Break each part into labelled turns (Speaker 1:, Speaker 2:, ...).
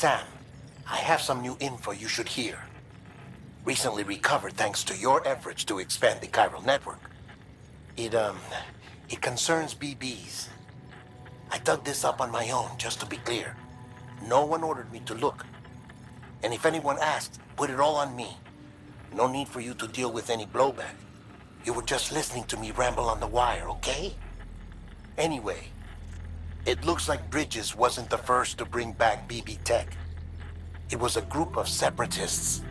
Speaker 1: Sam, I have some new info you should hear. Recently recovered thanks to your efforts to expand the chiral network. It concerns BBs. I dug this up on my own, just to be clear. No one ordered me to look. And if anyone asked, put it all on me. No need for you to deal with any blowback. You were just listening to me ramble on the wire, okay? Anyway, it looks like Bridges wasn't the first to bring back BB tech. It was a group of separatists.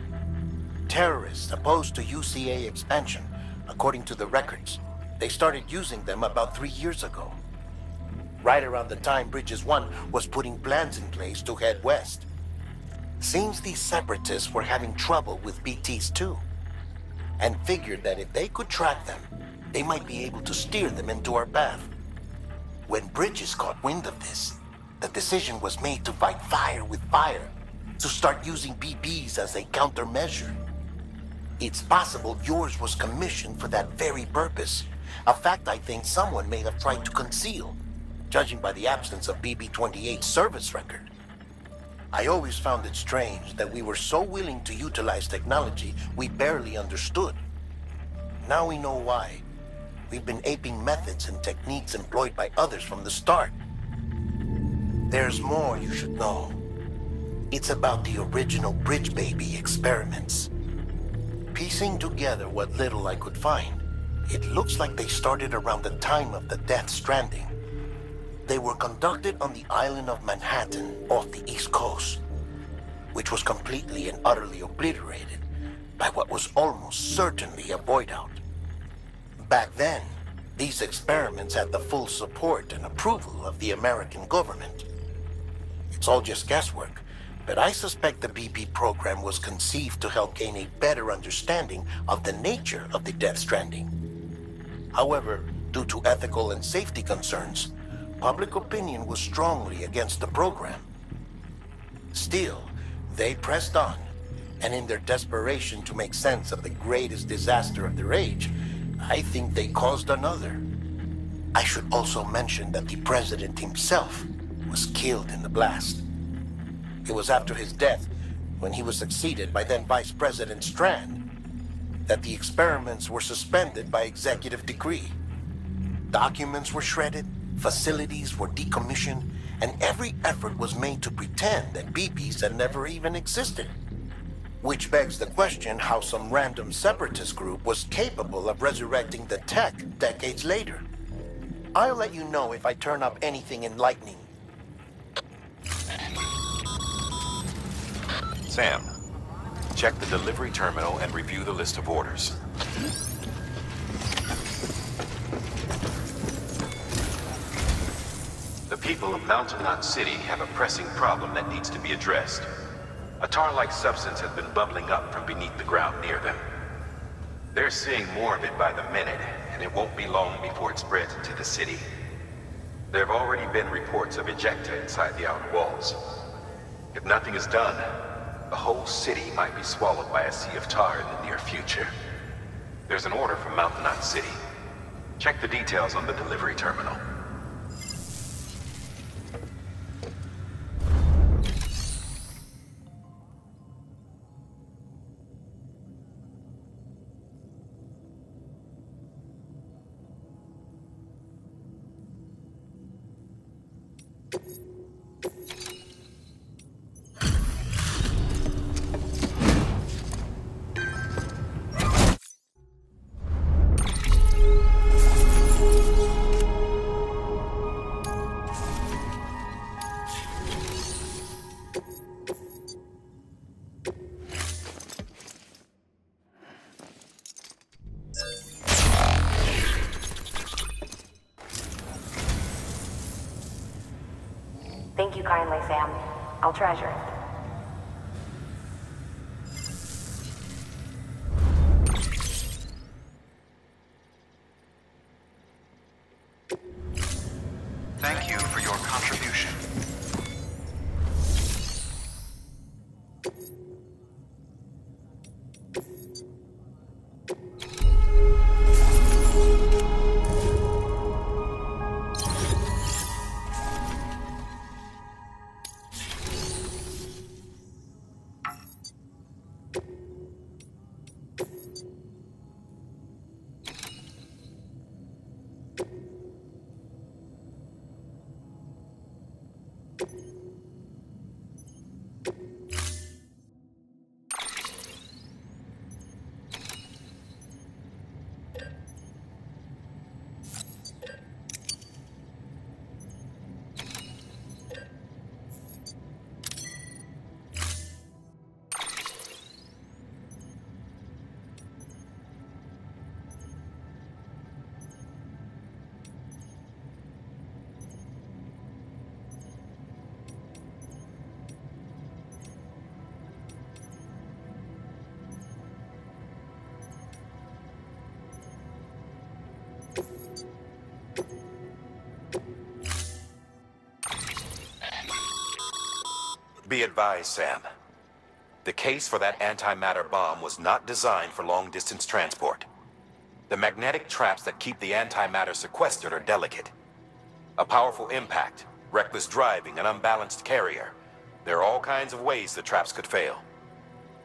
Speaker 1: Terrorists opposed to UCA expansion, according to the records. They started using them about 3 years ago. Right around the time Bridges 1 was putting plans in place to head west. Seems these separatists were having trouble with BTs too, and figured that if they could track them, they might be able to steer them into our path. When Bridges caught wind of this, the decision was made to fight fire with fire, to start using BBs as a countermeasure. It's possible yours was commissioned for that very purpose, a fact I think someone may have tried to conceal, judging by the absence of BB-28's service record. I always found it strange that we were so willing to utilize technology we barely understood. Now we know why. We've been aping methods and techniques employed by others from the start. There's more you should know. It's about the original Bridge Baby experiments. Piecing together what little I could find, it looks like they started around the time of the Death Stranding. They were conducted on the island of Manhattan off the East Coast, which was completely and utterly obliterated by what was almost certainly a void out. Back then, these experiments had the full support and approval of the American government. It's all just guesswork, but I suspect the BB program was conceived to help gain a better understanding of the nature of the Death Stranding. However, due to ethical and safety concerns, public opinion was strongly against the program. Still, they pressed on, and in their desperation to make sense of the greatest disaster of their age, I think they caused another. I should also mention that the president himself was killed in the blast. It was after his death, when he was succeeded by then Vice President Strand, that the experiments were suspended by executive decree. Documents were shredded, facilities were decommissioned, and every effort was made to pretend that BBs had never even existed. Which begs the question how some random separatist group was capable of resurrecting the tech decades later. I'll let you know if I turn up anything enlightening.
Speaker 2: Sam, check the delivery terminal and review the list of orders. The people of Mountain Knot City have a pressing problem that needs to be addressed. A tar-like substance has been bubbling up from beneath the ground near them. They're seeing more of it by the minute, and it won't be long before it spreads into the city. There have already been reports of ejecta inside the outer walls. If nothing is done, the whole city might be swallowed by a sea of tar in the near future. There's an order from Mountain Knot City. Check the details on the delivery terminal.
Speaker 3: Thank you kindly, Sam. I'll treasure it.
Speaker 4: Thank you for your contribution.
Speaker 2: Be advised, Sam. The case for that antimatter bomb was not designed for long-distance transport. The magnetic traps that keep the antimatter sequestered are delicate. A powerful impact, reckless driving, an unbalanced carrier. There are all kinds of ways the traps could fail.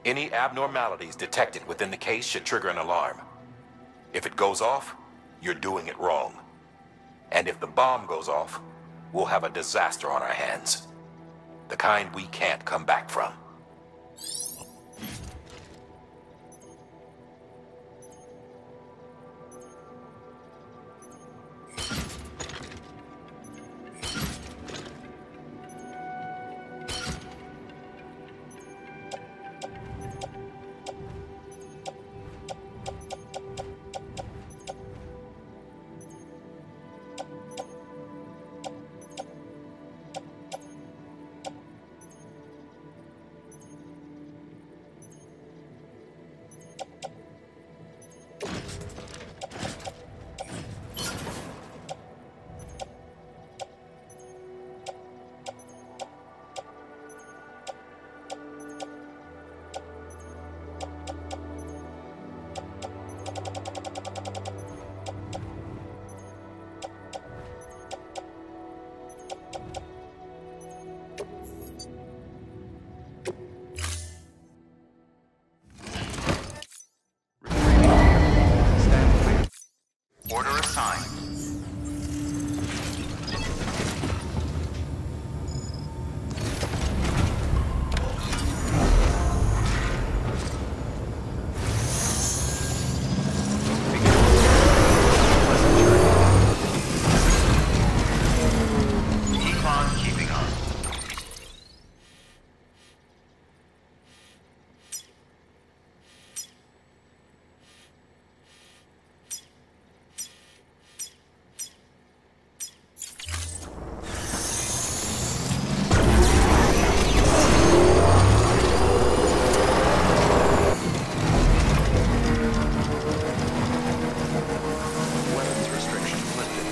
Speaker 2: Any abnormalities detected within the case should trigger an alarm. If it goes off, you're doing it wrong. And if the bomb goes off, we'll have a disaster on our hands. The kind we can't come back from.
Speaker 4: Order assigned. Keep on keeping on. Weapons restrictions lifted.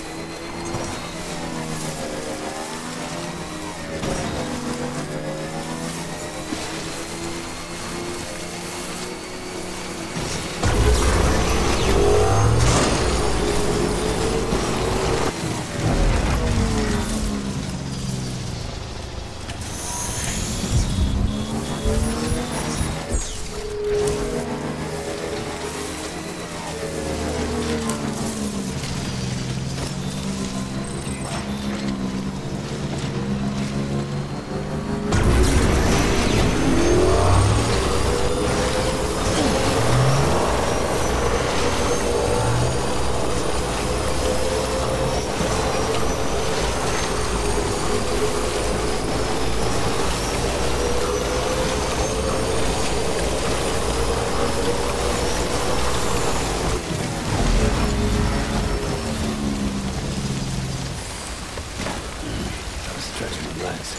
Speaker 5: Stretch my legs.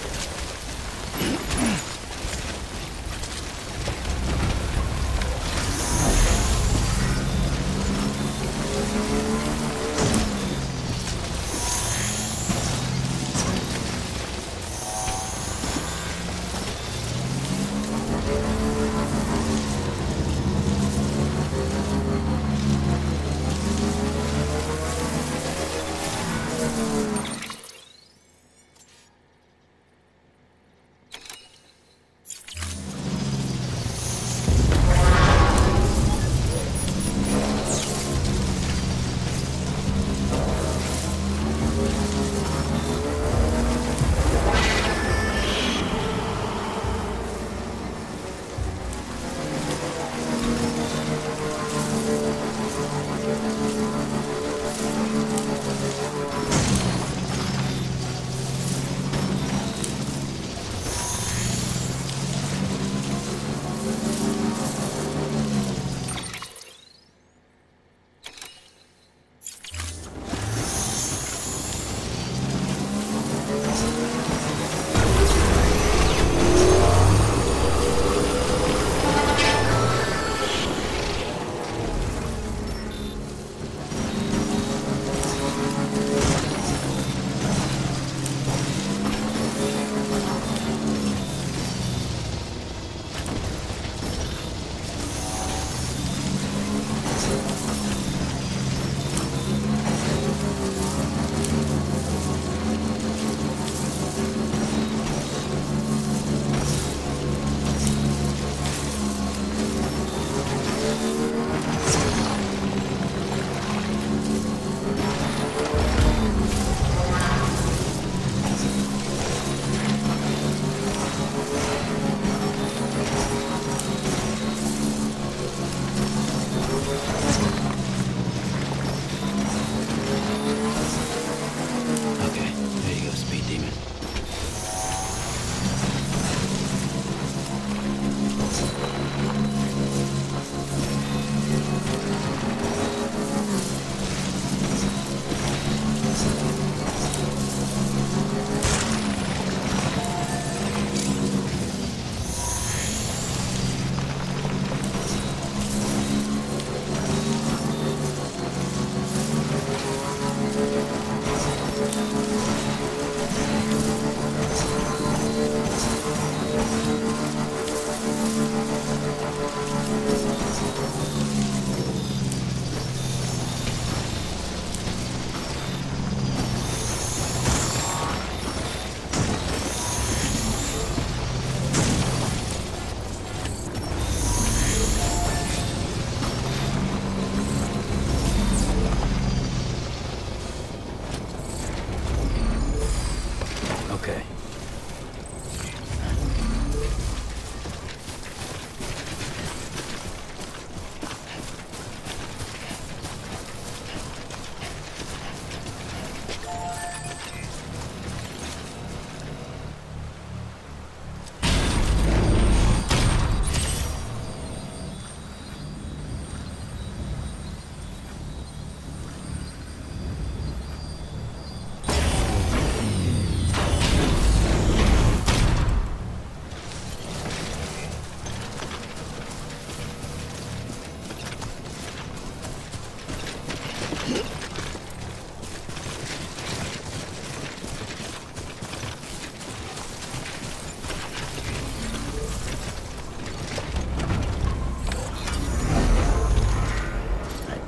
Speaker 5: Right,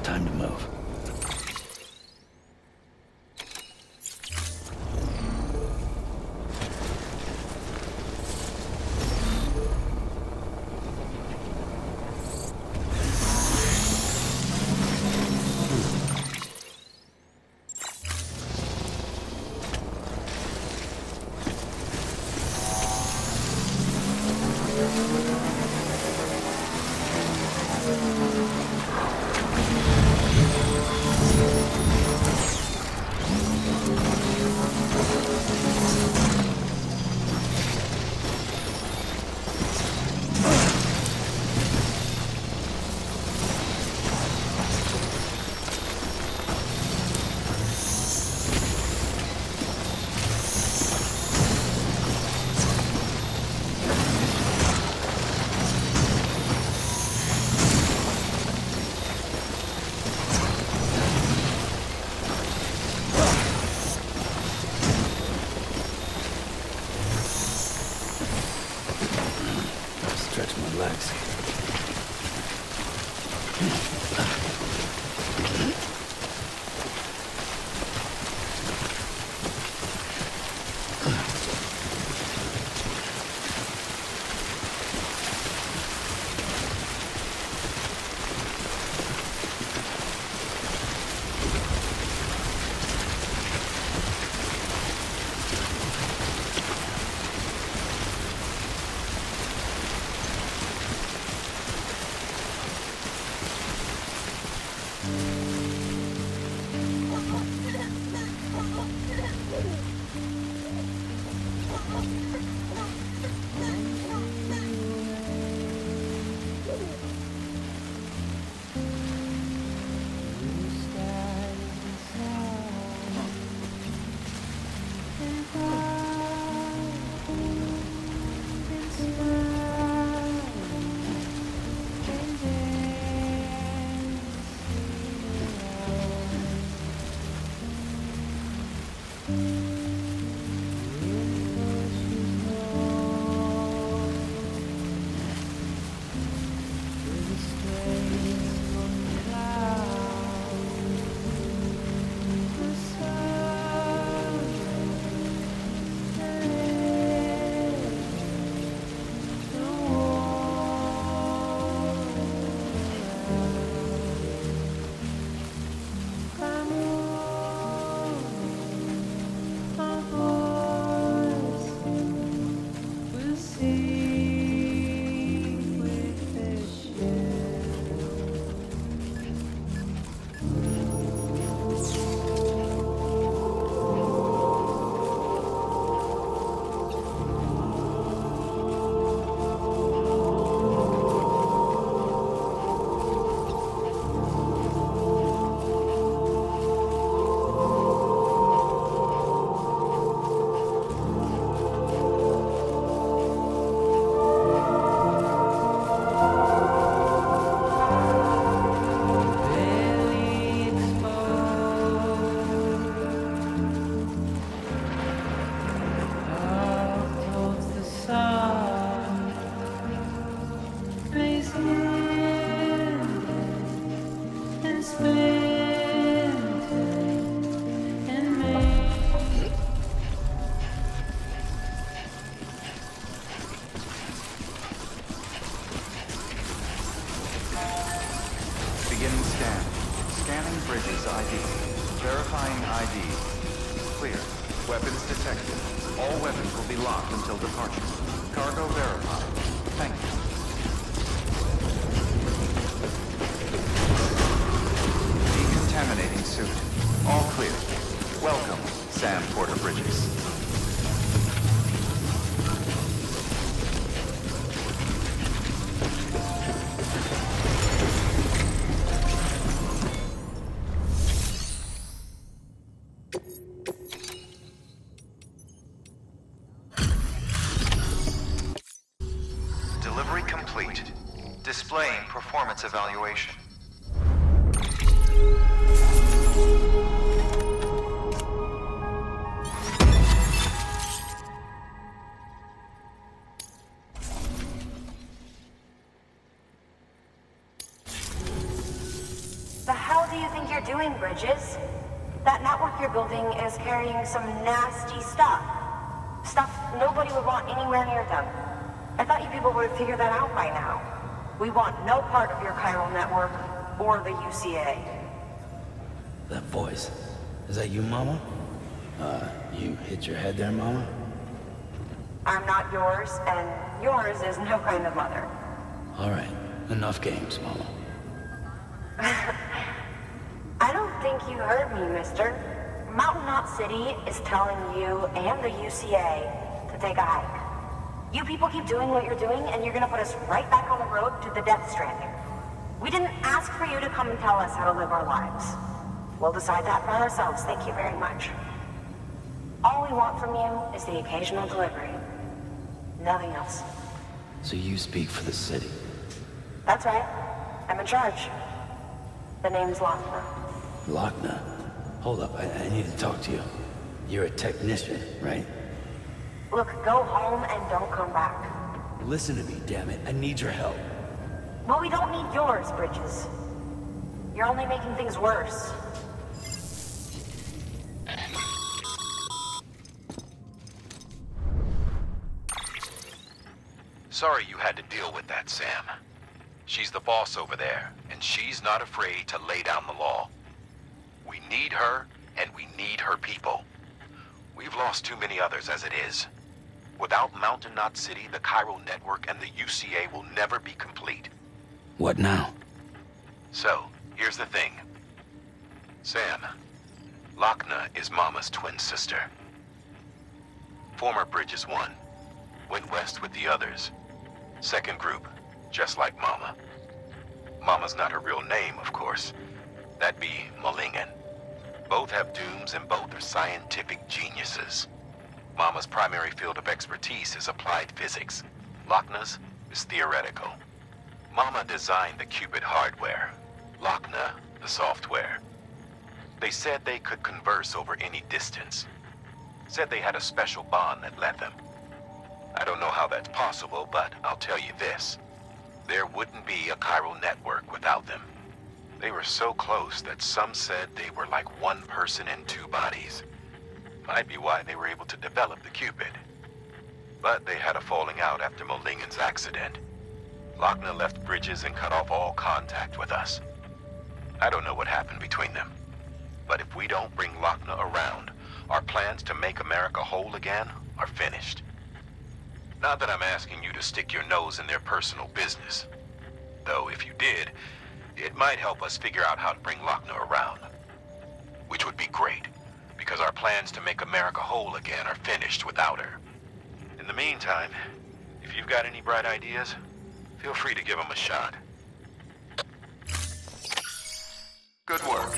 Speaker 5: time to move. Stretch my legs.
Speaker 4: Beginning scan. Scanning bridges ID. Verifying ID. Clear. Weapons detected. All weapons will be locked until departure. Cargo verified. Thank you. Decontaminating suit. All clear. Welcome, Sam Porter Bridges. Delivery complete. Displaying performance evaluation.
Speaker 3: doing, Bridges? That network you're building is carrying some nasty stuff. Stuff nobody would want anywhere near them. I thought you people would have figured that out by now. We want no part of your chiral network or the UCA.
Speaker 5: That voice. Is that you, Mama? You hit your head there, Mama?
Speaker 3: I'm not yours, and yours is no kind of mother.
Speaker 5: All right. Enough games, Mama.
Speaker 3: I don't think you heard me, mister. Mountain Knot City is telling you and the UCA to take a hike. You people keep doing what you're doing, and you're gonna put us right back on the road to the death stranding. We didn't ask for you to come and tell us how to live our lives. We'll decide that for ourselves, thank you very much. All we want from you is the occasional delivery. Nothing else.
Speaker 5: So you speak for the city?
Speaker 3: That's right. I'm in charge. The name's Lochner.
Speaker 5: Lochner? Hold up, I need to talk to you. You're a technician, right?
Speaker 3: Look, go home and don't come back.
Speaker 5: Listen to me, damn it. I need your help.
Speaker 3: Well, we don't need yours, Bridges. You're only making things worse.
Speaker 2: Sorry you had to deal with that, Sam. She's the boss over there, and she's not afraid to lay down the law. We need her, and we need her people. We've lost too many others as it is. Without Mountain Knot City, the chiral network, and the UCA will never be complete.
Speaker 5: What now?
Speaker 2: So, here's the thing. Sam, Lochner is Mama's twin sister. Former Bridges 1. Went west with the others. Second group, just like Mama. Mama's not her real name, of course. That'd be Malingen. Both have dooms and both are scientific geniuses. Mama's primary field of expertise is applied physics. Lochner's is theoretical. Mama designed the qubit hardware. Lochner, the software. They said they could converse over any distance. Said they had a special bond that let them. I don't know how that's possible, but I'll tell you this. There wouldn't be a chiral network without them. They were so close that some said they were like one person in two bodies. Might be why they were able to develop the qubit. But they had a falling out after Molingen's accident. Lochner left Bridges and cut off all contact with us. I don't know what happened between them. But if we don't bring Lochner around, our plans to make America whole again are finished. Not that I'm asking you to stick your nose in their personal business. Though if you did, it might help us figure out how to bring Lochner around. Which would be great, because our plans to make America whole again are finished without her. In the meantime, if you've got any bright ideas, feel free to give them a shot.
Speaker 4: Good work.